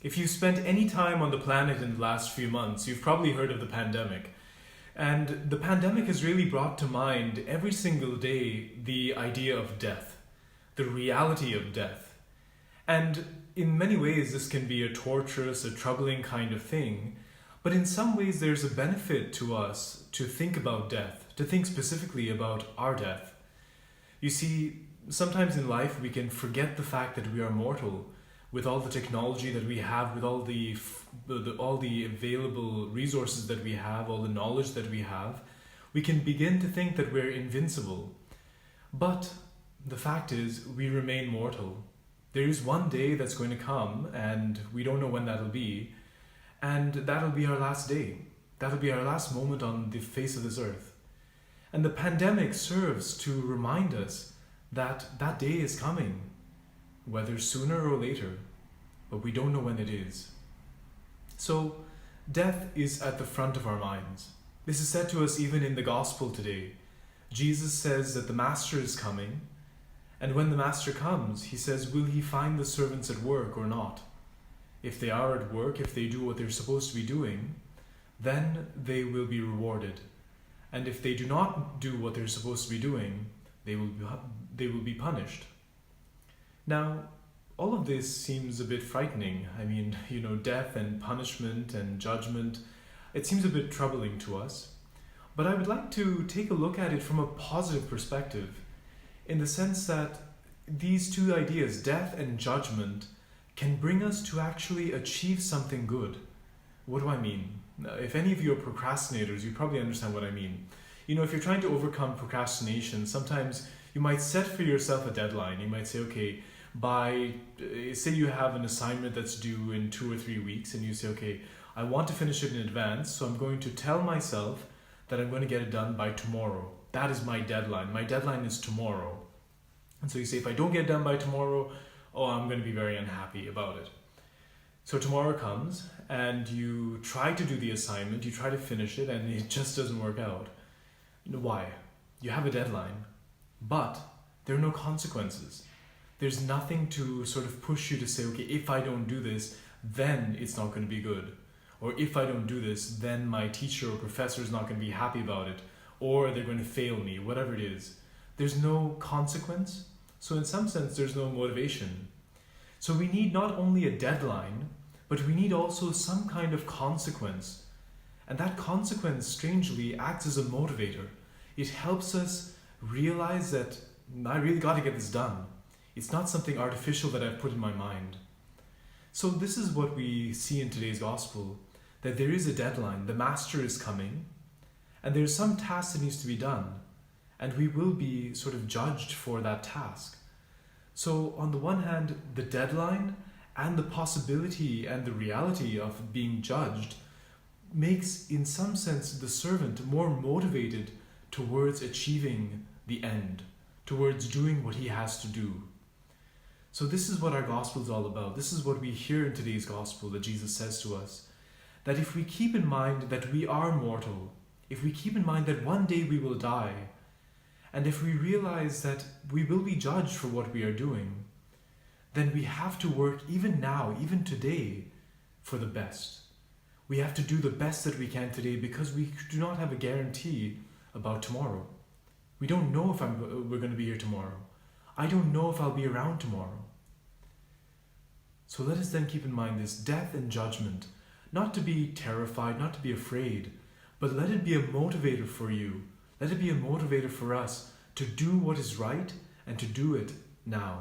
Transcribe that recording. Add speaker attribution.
Speaker 1: If you've spent any time on the planet in the last few months, you've probably heard of the pandemic. And the pandemic has really brought to mind every single day the idea of death, the reality of death. And in many ways, this can be a torturous, a troubling kind of thing. But in some ways, there's a benefit to us to think about death, to think specifically about our death. You see, sometimes in life we can forget the fact that we are mortal. With all the technology that we have, with all the available resources that we have, all the knowledge that we have, we can begin to think that we're invincible. But the fact is, we remain mortal. There is one day that's going to come, and we don't know when that'll be, and that'll be our last day. That'll be our last moment on the face of this earth. And the pandemic serves to remind us that that day is coming, whether sooner or later, but we don't know when it is. So, death is at the front of our minds. This is said to us even in the gospel today. Jesus says that the master is coming, and when the master comes, he says, will he find the servants at work or not? If they are at work, if they do what they're supposed to be doing, then they will be rewarded. And if they do not do what they're supposed to be doing, they will be punished. Now, all of this seems a bit frightening. I mean, death and punishment and judgment, it seems a bit troubling to us. But I would like to take a look at it from a positive perspective, in the sense that these two ideas, death and judgment, can bring us to actually achieve something good. What do I mean? If any of you are procrastinators, you probably understand what I mean. If you're trying to overcome procrastination, sometimes you might set for yourself a deadline. You might say, okay, say you have an assignment that's due in 2 or 3 weeks, and you say, okay, I want to finish it in advance, so I'm going to tell myself that I'm going to get it done by tomorrow. That is my deadline. My deadline is tomorrow. And so you say, if I don't get it done by tomorrow, I'm going to be very unhappy about it. So tomorrow comes, and you try to do the assignment, you try to finish it, and it just doesn't work out. Why? You have a deadline, but there are no consequences. There's nothing to sort of push you to say, okay, if I don't do this, then it's not going to be good. Or if I don't do this, then my teacher or professor is not going to be happy about it. Or they're going to fail me, whatever it is. There's no consequence. So in some sense, there's no motivation. So we need not only a deadline, but we need also some kind of consequence. And that consequence, strangely, acts as a motivator. It helps us realize that I really got to get this done. It's not something artificial that I've put in my mind. So this is what we see in today's gospel, that there is a deadline, the master is coming, and there's some task that needs to be done, and we will be sort of judged for that task. So on the one hand, the deadline and the possibility and the reality of being judged makes, in some sense, the servant more motivated towards achieving the end, towards doing what he has to do. So this is what our gospel is all about. This is what we hear in today's gospel, that Jesus says to us, that if we keep in mind that we are mortal, if we keep in mind that one day we will die, and if we realize that we will be judged for what we are doing, then we have to work even now, even today, for the best. We have to do the best that we can today, because we do not have a guarantee about tomorrow. We don't know if we're going to be here tomorrow. I don't know if I'll be around tomorrow. So let us then keep in mind this death and judgment, not to be terrified, not to be afraid, but let it be a motivator for you. Let it be a motivator for us to do what is right and to do it now.